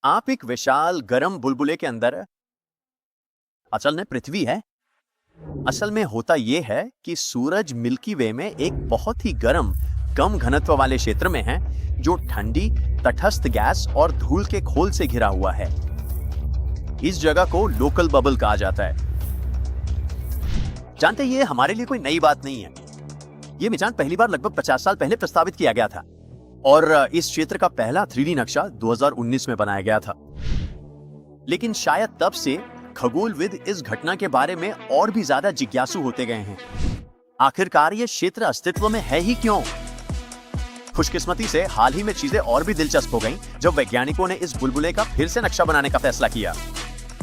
आप एक विशाल गर्म बुलबुले के अंदर है। असल में पृथ्वी है। असल में होता यह है कि सूरज मिल्की वे में एक बहुत ही गर्म कम घनत्व वाले क्षेत्र में है जो ठंडी तटस्थ गैस और धूल के खोल से घिरा हुआ है। इस जगह को लोकल बबल कहा जाता है। जानते ये हमारे लिए कोई नई बात नहीं है। यह मिजान पहली बार लगभग 50 साल पहले प्रस्तावित किया गया था और इस क्षेत्र का पहला 3D नक्शा 2019 में बनाया गया था। लेकिन शायद तब से खगोलविद इस घटना के बारे में और भी ज्यादा जिज्ञासु होते गए हैं। आखिरकार ये क्षेत्र अस्तित्व में है ही क्यों? खुशकिस्मती से हाल ही में चीजें और भी दिलचस्प हो गईं जब वैज्ञानिकों ने इस बुलबुले का फिर से नक्शा बनाने का फैसला किया।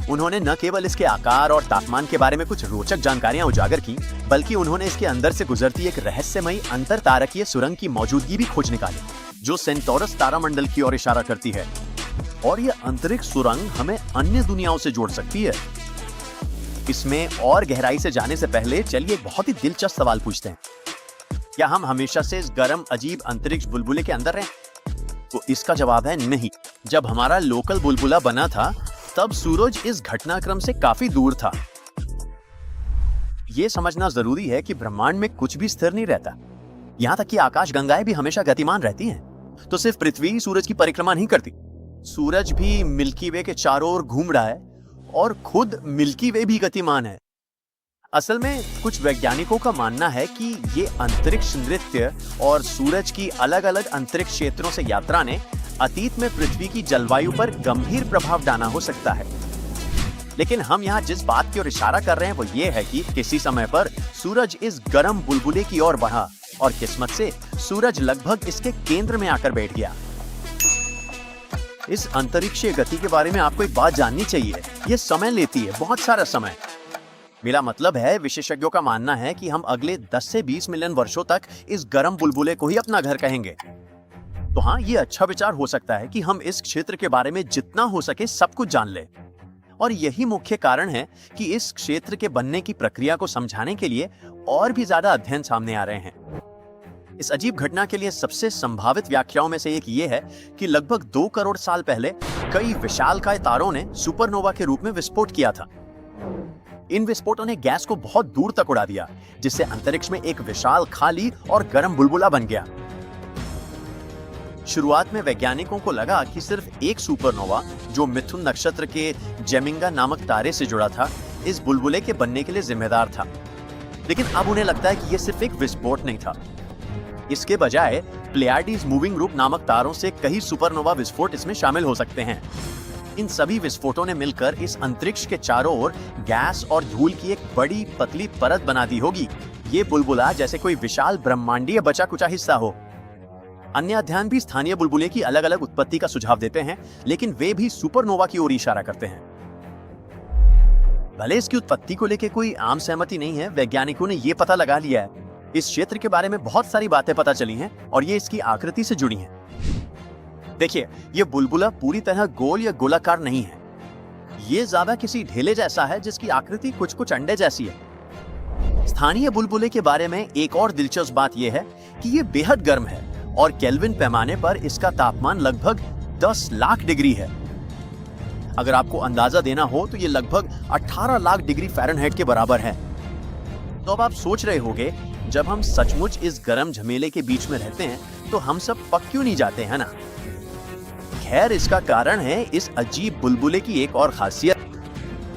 उन्होंने न केवल इसके आकार और तापमान के बारे में कुछ रोचक जानकारियां उजागर की, बल्कि उन्होंने इसके अंदर से गुजरती एक रहस्यमयी अंतर तारकीय सुरंग की मौजूदगी भी खोज निकाली जो सेंटोरस तारामंडल की ओर इशारा करती है। और यह अंतरिक्ष सुरंग हमें अन्य दुनियाओं से जोड़ सकती है। इसमें और गहराई से जाने से पहले चलिए एक बहुत ही दिलचस्प सवाल पूछते हैं। क्या हम हमेशा से इस गर्म अजीब अंतरिक्ष बुलबुले के अंदर हैं? तो इसका जवाब है नहीं। जब हमारा लोकल बुलबुला बना था तब सूरज इस घटनाक्रम से काफी दूर था। यह समझना जरूरी है कि ब्रह्मांड में कुछ भी स्थिर नहीं रहता। यहां तक कि आकाशगंगाएं भी हमेशा गतिमान रहती हैं। तो सिर्फ पृथ्वी सूरज की परिक्रमा नहीं करती, सूरज भी मिल्की वे के चारों ओर घूम रहा है और खुद मिल्की वे भी गतिमान है। असल में कुछ वैज्ञानिकों का मानना है कि ये अंतरिक्ष नृत्य और सूरज की अलग अलग अंतरिक्ष क्षेत्रों से यात्रा ने अतीत में पृथ्वी की जलवायु पर गंभीर प्रभाव डाला हो सकता है। लेकिन हम यहाँ जिस बात की ओर इशारा कर रहे हैं वो ये है कि किसी समय पर सूरज इस गर्म बुलबुले की ओर बढ़ा और किस्मत से सूरज लगभग इसके केंद्र में आकर बैठ गया। इस अंतरिक्षीय गति के बारे में आपको एक बात जाननी चाहिए। यह समय लेती है, बहुत सारा समय। मेरा मतलब है, विशेषज्ञों का मानना है कि हम अगले 10 से 20 मिलियन वर्षों तक इस गर्म बुलबुले को ही अपना घर कहेंगे। तो हाँ, ये अच्छा विचार हो सकता है कि हम इस क्षेत्र के बारे में जितना हो सके सब कुछ जान लें। और यही मुख्य कारण है कि इस क्षेत्र के बनने की प्रक्रिया को समझाने के लिए और भी ज्यादा अध्ययन सामने आ रहे हैं। इस अजीब घटना के लिए सबसे संभावित व्याख्याओं में से एक ये है कि लगभग 2 करोड़ साल पहले कई विशालकाय तारों ने सुपरनोवा के रूप में विस्फोट किया था। इन विस्फोटों ने गैस को बहुत दूर तक उड़ा दिया, जिससे अंतरिक्ष में एक विशाल खाली और गर्म बुलबुला बन गया। शुरुआत में वैज्ञानिकों को लगा कि सिर्फ एक सुपरनोवा, जो मिथुन नक्षत्र के जेमिंगा नामक तारे से जुड़ा था, इस बुलबुले के बनने के लिए जिम्मेदार था। लेकिन अब उन्हें लगता है कि यह सिर्फ एक विस्फोट नहीं था। इसके बजाय प्लेयाडीज मूविंग ग्रुप नामक तारों से कई सुपरनोवा विस्फोट इसमें शामिल हो सकते हैं। इन सभी विस्फोटों ने मिलकर इस अंतरिक्ष के चारों ओर गैस और धूल की एक बड़ी पतली परत बना दी होगी। ये बुलबुला जैसे कोई विशाल ब्रह्मांडीय बचा कुचा हिस्सा हो। अन्य अध्ययन भी स्थानीय बुलबुले की अलग अलग उत्पत्ति का सुझाव देते हैं, लेकिन वे भी सुपरनोवा की ओर इशारा करते हैं। भले इसकी उत्पत्ति को लेकर कोई आम सहमति नहीं है, वैज्ञानिकों ने यह पता लगा लिया है। इस क्षेत्र के बारे में बहुत सारी बातें पता चली हैं और ये इसकी आकृति से जुड़ी हैं। देखिए, ये बुलबुला पूरी तरह गोल या गोलाकार नहीं है। ये ज्यादा किसी ढेले जैसा है जिसकी आकृति कुछ कुछ अंडे जैसी है। स्थानीय बुलबुले के बारे में एक और दिलचस्प बात यह है कि ये बेहद गर्म है और केल्विन पैमाने पर इसका तापमान लगभग 10 लाख डिग्री है। अगर आपको अंदाजा देना हो तो ये लगभग 18 लाख डिग्री फ़ारेनहाइट के बराबर है। तो अब आप सोच रहे होंगे, जब हम सचमुच इस गर्म झमेले के बीच में रहते हैं तो हम सब पक क्यों नहीं जाते हैं ना? खैर, इसका कारण है इस अजीब बुलबुले की एक और खासियत।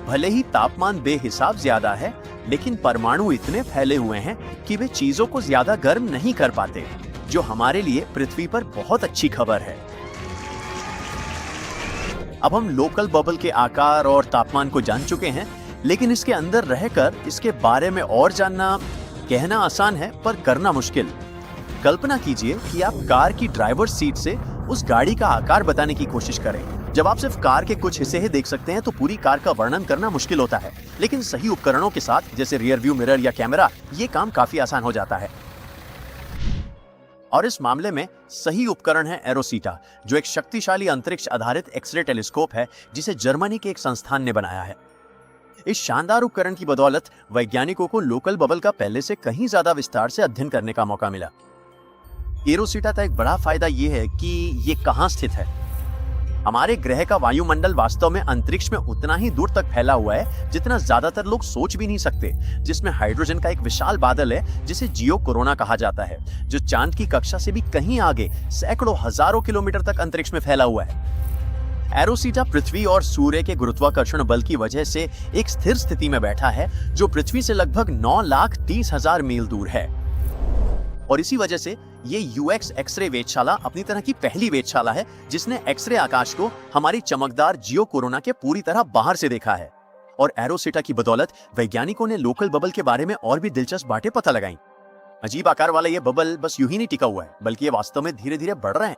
भले ही तापमान बेहिसाब ज्यादा है, लेकिन परमाणु इतने फैले हुए हैं कि वे चीजों को ज्यादा गर्म नहीं कर पाते, जो हमारे लिए पृथ्वी पर बहुत अच्छी खबर है। अब हम लोकल बबल के आकार और तापमान को जान चुके हैं, लेकिन इसके अंदर रहकर इसके बारे में और जानना, कहना आसान है पर करना मुश्किल। कल्पना कीजिए कि आप कार की ड्राइवर सीट से उस गाड़ी का आकार बताने की कोशिश करें। जब आप सिर्फ कार के कुछ हिस्से ही देख सकते हैं तो पूरी कार का वर्णन करना मुश्किल होता है, लेकिन सही उपकरणों के साथ जैसे रियर व्यू मिरर या कैमरा, ये काम काफी आसान हो जाता है। और इस मामले में सही उपकरण है एरोसीटा, जो एक शक्तिशाली अंतरिक्ष आधारित एक्सरे टेलीस्कोप है जिसे जर्मनी के एक संस्थान ने बनाया है। इस शानदार उपकरण की बदौलत वैज्ञानिकों को लोकल बबल का पहले से कहीं ज्यादा विस्तार से अध्ययन करने का मौका मिला। एरोसीटा का एक बड़ा फायदा यह है कि ये कहां स्थित है। हमारे ग्रह का वायुमंडल वास्तव में अंतरिक्ष में उतना ही दूर तक फैला हुआ है जितना ज्यादातर लोग सोच भी नहीं सकते, जिसमें हाइड्रोजन का एक विशाल बादल है जिसे जियो कोरोना कहा जाता है, जो चांद की कक्षा से भी कहीं आगे सैकड़ों हजारों किलोमीटर तक अंतरिक्ष में फैला हुआ है। एरोसीटा पृथ्वी और सूर्य के गुरुत्वाकर्षण बल की वजह से एक स्थिर स्थिति में बैठा है जो पृथ्वी से लगभग 9,30,000 मील दूर है। और इसी वजह से ये यूएक्स एक्सरे वेधशाला अपनी तरह की पहली वेधशाला है जिसने एक्सरे आकाश को हमारी चमकदार जियो कोरोना के पूरी तरह बाहर से देखा है। और एरोसीटा की बदौलत वैज्ञानिकों ने लोकल बबल के बारे में और भी दिलचस्प बातें पता लगाई। अजीब आकार वाला ये बबल बस यूं ही नहीं टिका हुआ है, बल्कि ये वास्तव में धीरे धीरे बढ़ रहे हैं।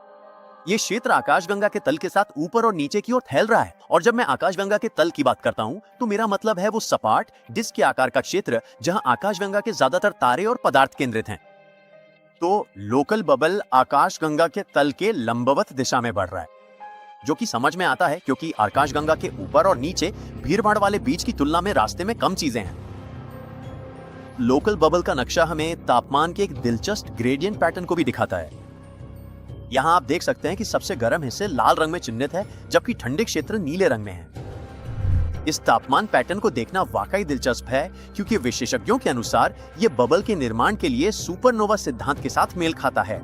ये क्षेत्र आकाशगंगा के तल के साथ ऊपर और नीचे की ओर फैल रहा है। और जब मैं आकाशगंगा के तल की बात करता हूँ तो मेरा मतलब है वो सपाट डिस्क के आकार का क्षेत्र जहाँ आकाशगंगा के ज्यादातर तारे और पदार्थ केंद्रित हैं। तो लोकल बबल आकाशगंगा के तल के लंबवत दिशा में बढ़ रहा है, जो कि समझ में आता है क्योंकि आकाशगंगा के ऊपर और नीचे भीड़-भाड़ वाले बीच की तुलना में रास्ते में कम चीजें हैं। लोकल बबल का नक्शा हमें तापमान के एक दिलचस्प ग्रेडियंट पैटर्न को भी दिखाता है। यहाँ आप देख सकते हैं कि सबसे गर्म हिस्से लाल रंग में चिह्नित है जबकि ठंडे क्षेत्र नीले रंग में हैं। इस तापमान पैटर्न को देखना वाकई दिलचस्प है क्योंकि विशेषज्ञों के अनुसार यह बबल के निर्माण के लिए सुपरनोवा सिद्धांत के साथ मेल खाता है।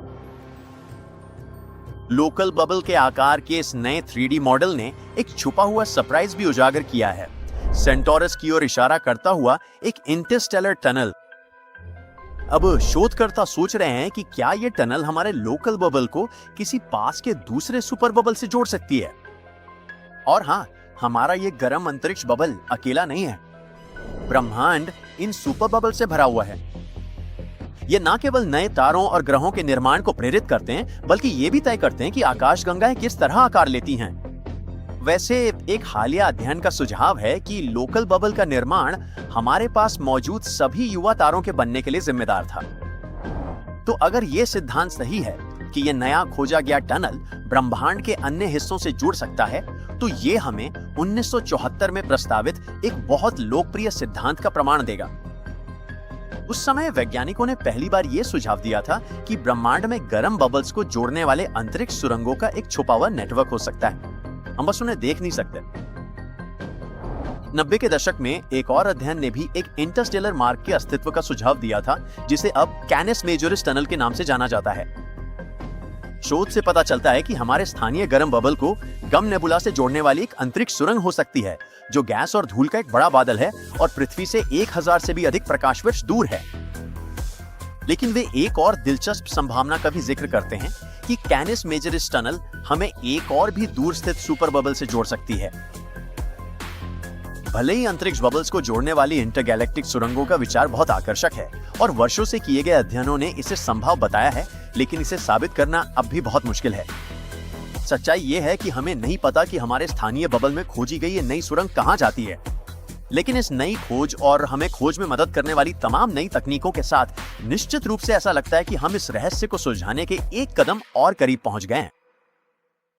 लोकल बबल के आकार के इस नए 3D मॉडल ने एक छुपा हुआ सरप्राइज भी उजागर किया है। सेंटोरस की ओर इशारा करता हुआ एक इंटरस्टेलर टनल। अब शोधकर्ता सोच रहे हैं कि क्या यह टनल हमारे लोकल बबल को किसी पास के दूसरे सुपर बबल से जोड़ सकती है। और हाँ, हमारा ये गर्म अंतरिक्ष बबल अकेला नहीं है। ब्रह्मांड इन सुपर बबल से भरा हुआ है। ये न केवल नए तारों और ग्रहों के निर्माण को प्रेरित करते हैं, बल्कि ये भी तय करते हैं कि आकाशगंगाएं किस तरह आकार लेती हैं। वैसे एक हालिया अध्ययन का सुझाव है कि लोकल बबल का निर्माण हमारे पास मौजूद सभी युवा तारों के बनने के लिए जिम्मेदार था। तो अगर ये सिद्धांत सही है कि ये नया खोजा गया टनल ब्रह्मांड के अन्य हिस्सों से जुड़ सकता है, तो ये हमें 1974 में प्रस्तावित एक बहुत लोकप्रिय सिद्धांत का प्रमाण देगा। उस समय वैज्ञानिकों ने पहली बार यह सुझाव दिया था कि ब्रह्मांड में गर्म बबल्स को जोड़ने वाले अंतरिक्ष सुरंगों का एक छुपा हुआ नेटवर्क हो सकता है, हम बस उन्हें देख नहीं सकते। 90 के दशक में एक और अध्ययन ने भी एक इंटरस्टेलर मार्ग के अस्तित्व का सुझाव दिया था जिसे अब कैनस मेजोरिस टनल के नाम से जाना जाता है। शोध से पता चलता है कि हमारे स्थानीय गर्म बबल को गम नेबुला से जोड़ने वाली एक अंतरिक्ष सुरंग हो सकती है जो गैस और धूल का एक बड़ा बादल है और पृथ्वी से 1000 से भी अधिक प्रकाश वर्ष दूर है। लेकिन वे एक और दिलचस्प संभावना का भी जिक्र करते हैं कि कैनस मेजोरिस टनल हमें एक और भी दूर स्थित सुपर बबल से जोड़ सकती है। भले ही अंतरिक्ष बबल्स को जोड़ने वाली इंटरगैलेक्टिक सुरंगों का विचार बहुत आकर्षक है और वर्षों से किए गए अध्ययनों ने इसे संभव बताया है, लेकिन इसे साबित करना अब भी बहुत मुश्किल है। सच्चाई यह है कि हमें नहीं पता कि हमारे स्थानीय बबल में खोजी गई ये नई सुरंग कहां जाती है। लेकिन इस नई खोज और हमें खोज में मदद करने वाली तमाम नई तकनीकों के साथ निश्चित रूप से ऐसा लगता है कि हम इस रहस्य को सुलझाने के एक कदम और करीब पहुंच गए हैं।